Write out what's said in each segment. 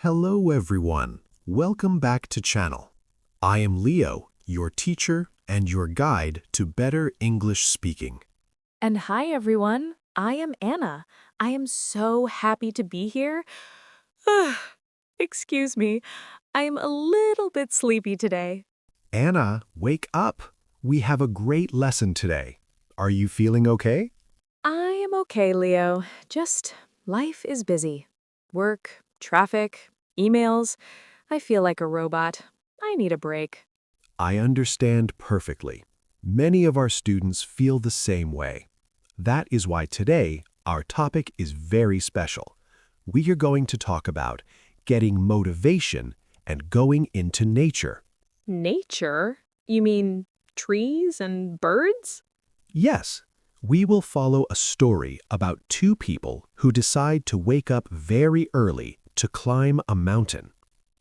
Hello everyone. Welcome back to channel. I am Leo, your teacher and your guide to better English speaking. And hi, everyone. I am Anna. I am so happy to be here. Excuse me. I am a little bit sleepy today. Anna, wake up. We have a great lesson today. Are you feeling okay? I am okay, Leo. Just life is busy. Work, traffic, emails. I feel like a robot. I need a break. I understand perfectly. Many of our students feel the same way. That is why today our topic is very special. We are going to talk about getting motivation and going into nature. Nature? You mean trees and birds? Yes, we will follow a story about two people who decide to wake up very early to climb a mountain.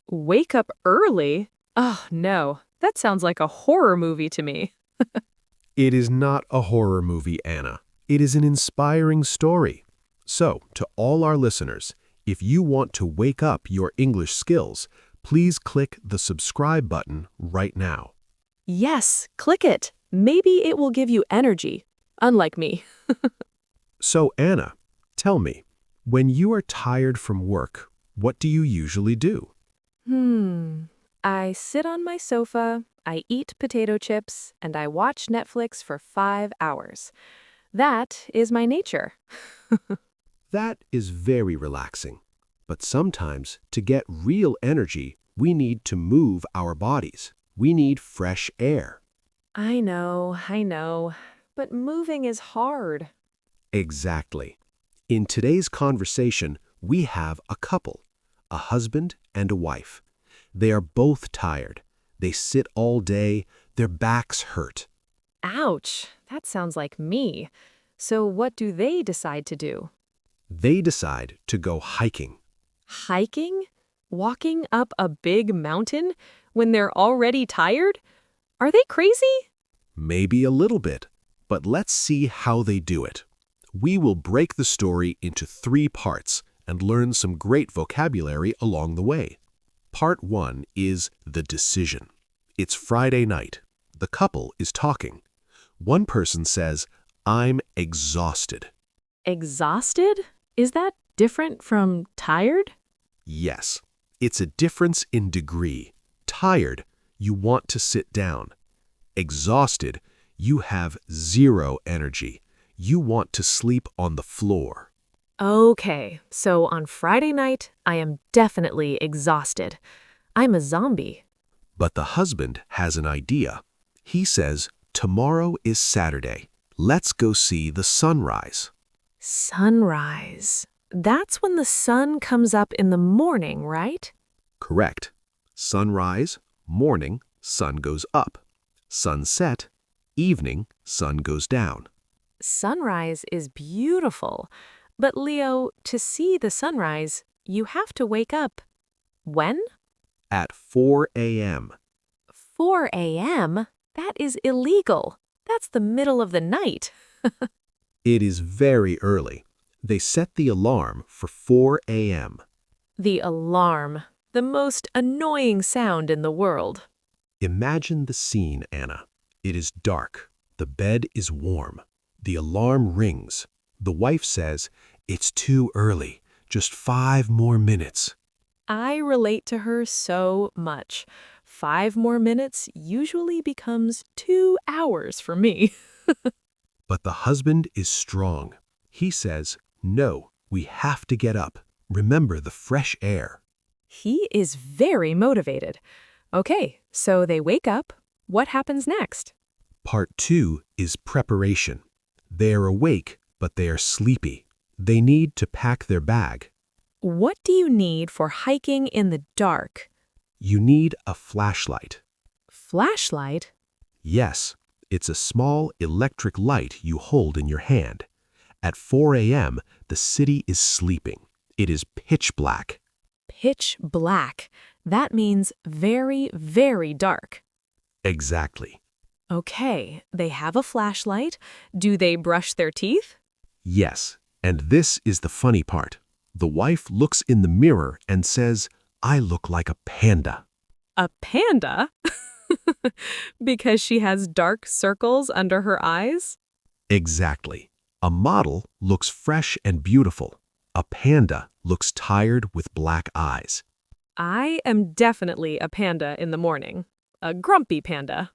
Wake up early? Oh, no. That sounds like a horror movie to me. It is not a horror movie, Anna. It is an inspiring story. So, to all our listeners, if you want to wake up your English skills, please click the subscribe button right now. Yes, click it. Maybe it will give you energy, unlike me. So, Anna, tell me, when you are tired from work, what do you usually do? I sit on my sofa, I eat potato chips, and I watch Netflix for 5 hours. That is my nature. That is very relaxing. But sometimes, to get real energy, we need to move our bodies. We need fresh air. I know. But moving is hard. Exactly. In today's conversation, we have a couple, a husband and a wife. They are both tired. They sit all day. Their backs hurt. Ouch, that sounds like me. So what do they decide to do? They decide to go hiking. Hiking? Walking up a big mountain when they're already tired? Are they crazy? Maybe a little bit, but let's see how they do it. We will break the story into 3 parts and learn some great vocabulary along the way. Part 1 is the decision. It's Friday night. The couple is talking. One person says, "I'm exhausted." Exhausted? Is that different from tired? Yes, it's a difference in degree. Tired, you want to sit down. Exhausted, you have zero energy. You want to sleep on the floor. Okay, so on Friday night, I am definitely exhausted. I'm a zombie. But the husband has an idea. He says, "Tomorrow is Saturday. Let's go see the sunrise." Sunrise. That's when the sun comes up in the morning, right? Correct. Sunrise, morning, sun goes up. Sunset, evening, sun goes down. Sunrise is beautiful. But Leo, to see the sunrise, you have to wake up. When? At 4 a.m. 4 a.m.? That is illegal. That's the middle of the night. It is very early. They set the alarm for 4 a.m. The alarm. The most annoying sound in the world. Imagine the scene, Anna. It is dark. The bed is warm. The alarm rings. The wife says, "It's too early. Just 5 more minutes." I relate to her so much. 5 more minutes usually becomes 2 hours for me. But the husband is strong. He says, "No, we have to get up. Remember the fresh air." He is very motivated. Okay, so they wake up. What happens next? Part 2 is preparation. They are awake, but they are sleepy. They need to pack their bag. What do you need for hiking in the dark? You need a flashlight. Flashlight? Yes, it's a small electric light you hold in your hand. At 4 a.m., the city is sleeping. It is pitch black. Pitch black. That means very, very dark. Exactly. Okay, they have a flashlight. Do they brush their teeth? Yes, and this is the funny part. The wife looks in the mirror and says, I look like a panda. A panda? Because she has dark circles under her eyes? Exactly. A model looks fresh and beautiful. A panda looks tired with black eyes. I am definitely a panda in the morning. A grumpy panda.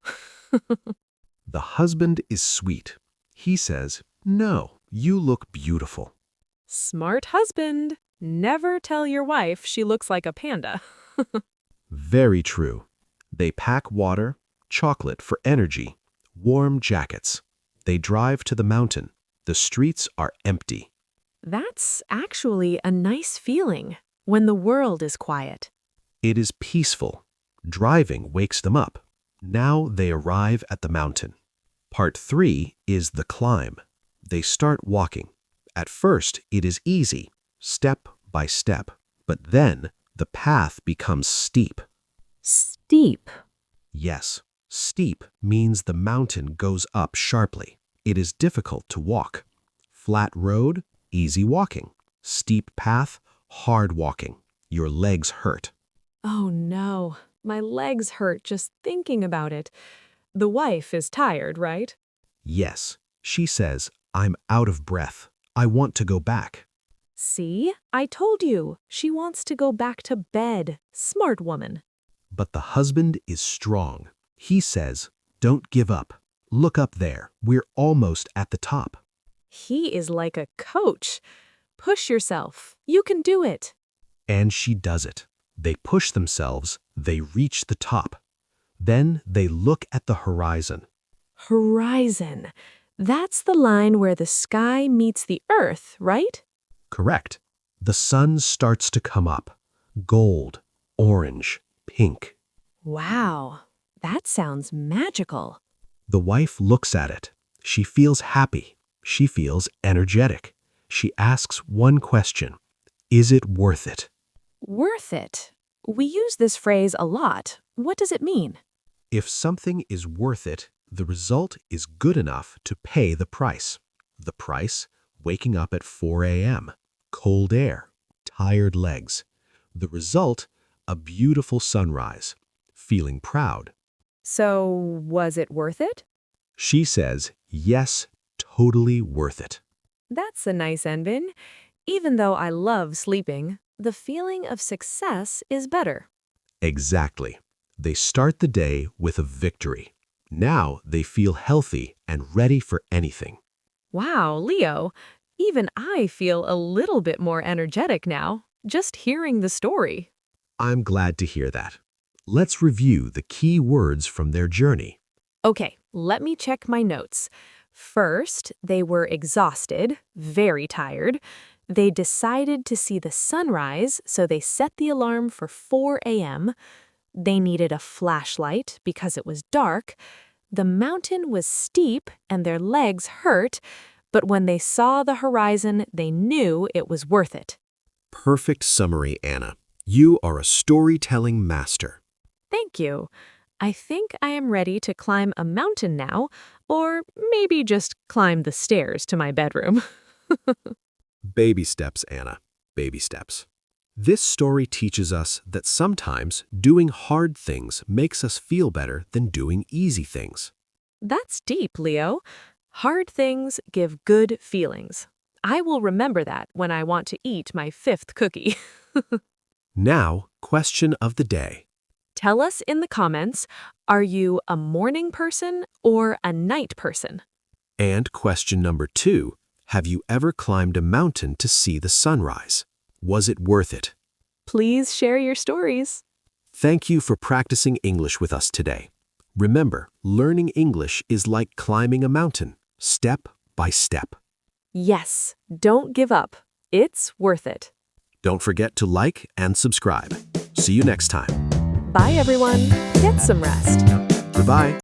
The husband is sweet. He says, "No, you look beautiful." Smart husband. Never tell your wife she looks like a panda. Very true. They pack water, chocolate for energy, warm jackets. They drive to the mountain. The streets are empty. That's actually a nice feeling when the world is quiet. It is peaceful. Driving wakes them up. Now they arrive at the mountain. Part 3 is the climb. They start walking. At first, it is easy, step by step. But then, the path becomes steep. Steep. Yes, steep means the mountain goes up sharply. It is difficult to walk. Flat road, easy walking. Steep path, hard walking. Your legs hurt. Oh no, my legs hurt just thinking about it. The wife is tired, right? Yes, she says, "I'm out of breath. I want to go back." See, I told you. She wants to go back to bed. Smart woman. But the husband is strong. He says, "Don't give up. Look up there. We're almost at the top." He is like a coach. Push yourself. You can do it. And she does it. They push themselves. They reach the top. Then they look at the horizon. Horizon. That's the line where the sky meets the earth, right? Correct. The sun starts to come up. Gold, orange, pink. Wow, that sounds magical. The wife looks at it. She feels happy. She feels energetic. She asks one question. Is it worth it? Worth it. We use this phrase a lot. What does it mean? If something is worth it, the result is good enough to pay the price. The price? Waking up at 4 a.m., cold air, tired legs. The result? A beautiful sunrise. Feeling proud. So, was it worth it? She says, yes, totally worth it. That's a nice ending. Even though I love sleeping, the feeling of success is better. Exactly. They start the day with a victory. Now they feel healthy and ready for anything. Wow, Leo, even I feel a little bit more energetic now, just hearing the story. I'm glad to hear that. Let's review the key words from their journey. Okay, let me check my notes. First, they were exhausted, very tired. They decided to see the sunrise, so they set the alarm for 4 a.m. They needed a flashlight because it was dark. The mountain was steep and their legs hurt, but when they saw the horizon, they knew it was worth it. Perfect summary, Anna. You are a storytelling master. Thank you. I think I am ready to climb a mountain now, or maybe just climb the stairs to my bedroom. Baby steps, Anna. Baby steps. This story teaches us that sometimes doing hard things makes us feel better than doing easy things. That's deep, Leo. Hard things give good feelings. I will remember that when I want to eat my 5th cookie. Now, question of the day. Tell us in the comments, are you a morning person or a night person? And question number 2, have you ever climbed a mountain to see the sunrise? Was it worth it? Please share your stories. Thank you for practicing English with us today. Remember, learning English is like climbing a mountain, step by step. Yes, don't give up. It's worth it. Don't forget to like and subscribe. See you next time. Bye, everyone. Get some rest. Goodbye.